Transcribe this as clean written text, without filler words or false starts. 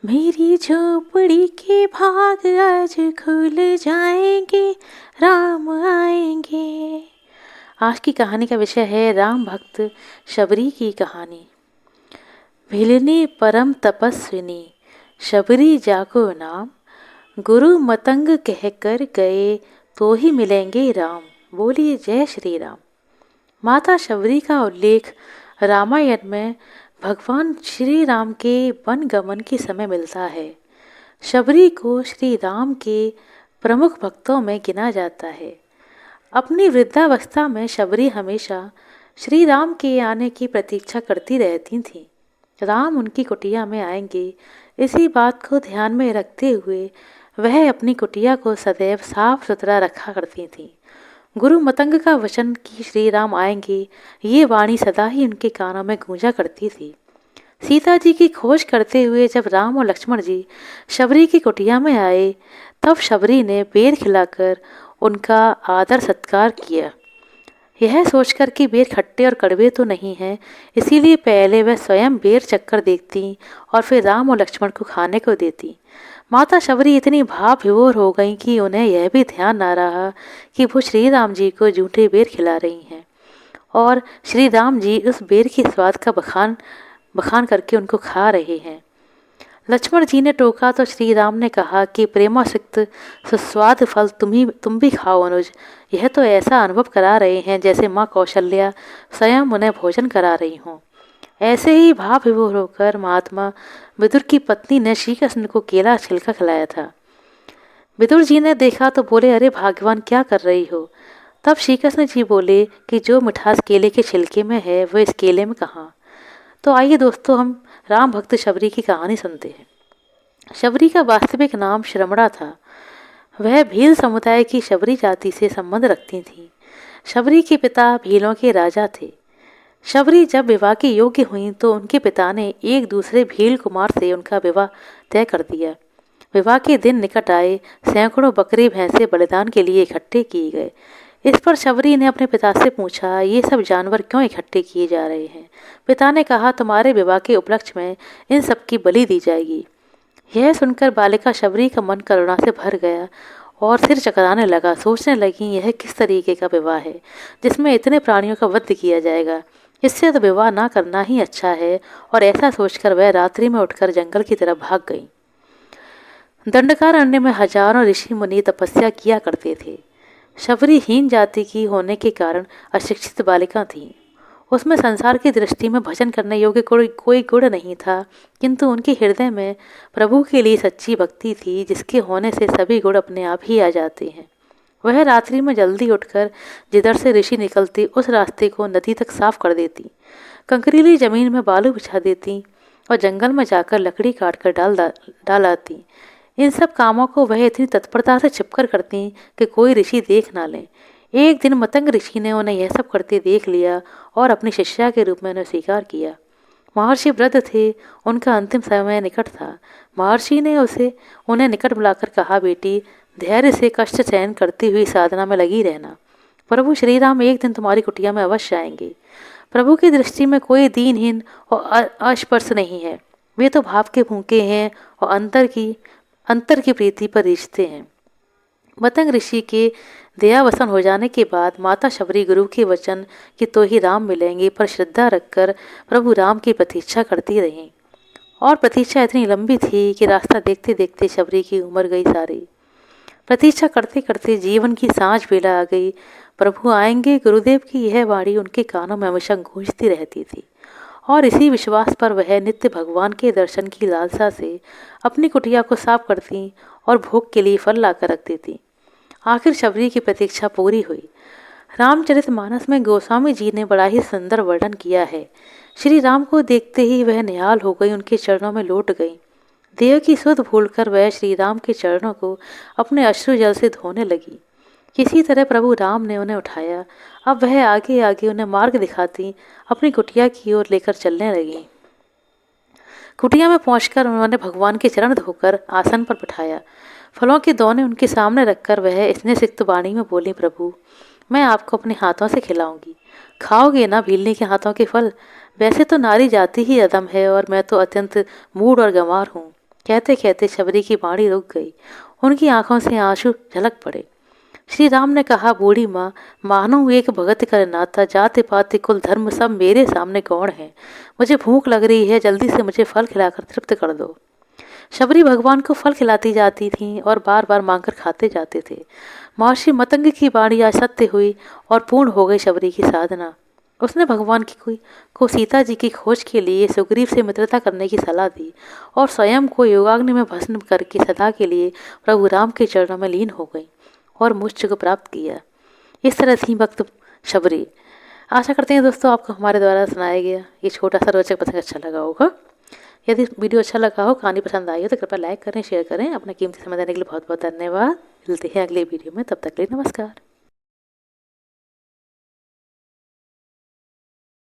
मेरी झोपड़ी के भाग आज खुल जाएंगे, राम आएंगे। आज की कहानी का विषय है राम भक्त शबरी की कहानी। भिलनी परम तपस्विनी, शबरी जाको नाम। गुरु मतंग कहकर गए, तो ही मिलेंगे राम। बोलिए जय श्री राम। माता शबरी का उल्लेख रामायण में भगवान श्री राम के वन गमन के समय मिलता है। शबरी को श्री राम के प्रमुख भक्तों में गिना जाता है। अपनी वृद्धावस्था में शबरी हमेशा श्री राम के आने की प्रतीक्षा करती रहती थीं। राम उनकी कुटिया में आएंगे, इसी बात को ध्यान में रखते हुए वह अपनी कुटिया को सदैव साफ सुथरा रखा करती थीं। गुरु मतंग का वचन कि श्री राम आएंगे, ये वाणी सदा ही उनके कानों में गूंजा करती थी। सीता जी की खोज करते हुए जब राम और लक्ष्मण जी शबरी की कुटिया में आए, तब शबरी ने बेर खिलाकर उनका आदर सत्कार किया। यह सोचकर कि बेर खट्टे और कड़वे तो नहीं हैं, इसीलिए पहले वह स्वयं बेर चक्कर देखती और फिर राम और लक्ष्मण को खाने को देती। माता शबरी इतनी भाव विभोर हो गई कि उन्हें यह भी ध्यान ना रहा कि वो श्री राम जी को जूठे बेर खिला रही हैं और श्री राम जी उस बेर के स्वाद का बखान बखान करके उनको खा रहे हैं। लक्ष्मण जी ने टोका तो श्री राम ने कहा कि प्रेमासक्त सुस्वाद फल तुम भी खाओ अनुज। यह तो ऐसा अनुभव करा रहे हैं जैसे माँ कौशल्या स्वयं उन्हें भोजन करा रही हों। ऐसे ही भाव विभोर होकर महात्मा विदुर की पत्नी ने श्री कृष्ण को केला छिलका खिलाया था। विदुर जी ने देखा तो बोले, अरे भाग्यवान, क्या कर रही हो। तब श्री कृष्ण जी बोले कि जो मिठास केले के छिलके में है वो इस केले में कहाँ। तो आइए दोस्तों, हम राम भक्त शबरी की कहानी सुनते हैं। शबरी का वास्तविक नाम श्रमणा था। वह भील समुदाय की शबरी जाति से संबंध रखती थीं। शबरी के पिता भीलों के राजा थे। शबरी जब विवाह के योग्य हुई तो उनके पिता ने एक दूसरे भील कुमार से उनका विवाह तय कर दिया। विवाह के दिन निकट आए, सैकड़ों बकरी भैंसे बलिदान के लिए इकट्ठे किए गए। इस पर शबरी ने अपने पिता से पूछा, ये सब जानवर क्यों इकट्ठे किए जा रहे हैं। पिता ने कहा, तुम्हारे विवाह के उपलक्ष्य में इन सब की बलि दी जाएगी। यह सुनकर बालिका शबरी का मन करुणा से भर गया और सिर चकराने लगा। सोचने लगी, यह किस तरीके का विवाह है जिसमें इतने प्राणियों का वध किया जाएगा। इससे तो विवाह ना करना ही अच्छा है। और ऐसा सोचकर वह रात्रि में उठकर जंगल की तरफ भाग गई। दंडकारण्य में हजारों ऋषि मुनि तपस्या किया करते थे। शबरी हीन जाति की होने के कारण अशिक्षित बालिका थी। उसमें संसार की दृष्टि में भजन करने योग्य कोई गुण नहीं था, किंतु उनके हृदय में प्रभु के लिए सच्ची भक्ति थी, जिसके होने से सभी गुण अपने आप ही आ जाते हैं। वह रात्रि में जल्दी उठकर जिधर से ऋषि निकलती उस रास्ते को नदी तक साफ कर देती, कंकरीली जमीन में बालू बिछा देती और जंगल में जाकर लकड़ी काट कर डाल आती। इन सब कामों को वह इतनी तत्परता से छिपकर करती कि कोई ऋषि देख ना ले। एक दिन मतंग ऋषि ने उन्हें यह सब करते देख लिया और अपनी शिष्या के रूप में उन्हें स्वीकार किया। महर्षि वृद्ध थे, उनका अंतिम समय निकट था। महर्षि ने उन्हें निकट बुलाकर कहा, बेटी, धैर्य से कष्ट सहन करती हुई साधना में लगी रहना। प्रभु श्री राम एक दिन तुम्हारी कुटिया में अवश्य आएंगे। प्रभु की दृष्टि में कोई दीनहीन और अस्पर्श नहीं है। वे तो भाव के भूखे हैं और अंतर की प्रीति पर रिश्ते हैं। मतंग ऋषि के दयावसन हो जाने के बाद माता शबरी गुरु के वचन कि तो ही राम मिलेंगे पर श्रद्धा रखकर प्रभु राम की प्रतीक्षा करती रहीं। और प्रतीक्षा इतनी लंबी थी कि रास्ता देखते देखते शबरी की उम्र गई सारी। प्रतीक्षा करते करते जीवन की सांझ बेला आ गई। प्रभु आएंगे, गुरुदेव की यह वाणी उनके कानों में हमेशा गूंजती रहती थी और इसी विश्वास पर वह नित्य भगवान के दर्शन की लालसा से अपनी कुटिया को साफ करती और भोग के लिए फल लाकर रख देती। आखिर शबरी की प्रतीक्षा पूरी हुई। रामचरितमानस में गोस्वामी जी ने बड़ा ही सुंदर वर्णन किया है। श्री राम को देखते ही वह निहाल हो गई, उनके चरणों में लौट गई। देह की सुध भूलकर वह श्री राम के चरणों को अपने अश्रु जल से धोने लगी। किसी तरह प्रभु राम ने उन्हें उठाया। अब वह आगे आगे उन्हें मार्ग दिखाती अपनी कुटिया की ओर लेकर चलने लगी। कुटिया में पहुंचकर उन्होंने भगवान के चरण धोकर आसन पर बिठाया। फलों के दौने उनके सामने रखकर वह स्नेह सिक्त वाणी में बोली, प्रभु, मैं आपको अपने हाथों से खिलाऊंगी, खाओगे ना भीलनी के हाथों के फल। वैसे तो नारी जाति ही अदम है और मैं तो अत्यंत मूढ़ और गंवार हूँ। कहते कहते शबरी की वाणी रुक गई। उनकी आंखों से आंसू झलक पड़े। श्री राम ने कहा, बूढ़ी माँ, मानो एक भगत का नाता, जाति पाति कुल धर्म सब मेरे सामने गौण है। मुझे भूख लग रही है, जल्दी से मुझे फल खिलाकर तृप्त कर दो। शबरी भगवान को फल खिलाती जाती थीं और बार बार मांगकर खाते जाते थे। महर्षि मतंग की वाणी आज सत्य हुई और पूर्ण हो गई शबरी की साधना। उसने भगवान को सीता जी की खोज के लिए सुग्रीव से मित्रता करने की सलाह दी और स्वयं को योगाग्नि में भस्म करके सदा के लिए प्रभु राम के चरणों में लीन हो गई और मोक्ष को प्राप्त किया। इस तरह थी भक्त शबरी। आशा करते हैं दोस्तों आपको हमारे द्वारा सुनाया गया ये छोटा सा रोचक प्रसंग अच्छा लगा होगा। यदि वीडियो अच्छा लगा हो, कहानी पसंद आई हो तो कृपया लाइक करें, शेयर करें। अपना कीमती समय देने के लिए बहुत बहुत धन्यवाद। मिलते हैं अगले वीडियो में, तब तक के लिए नमस्कार।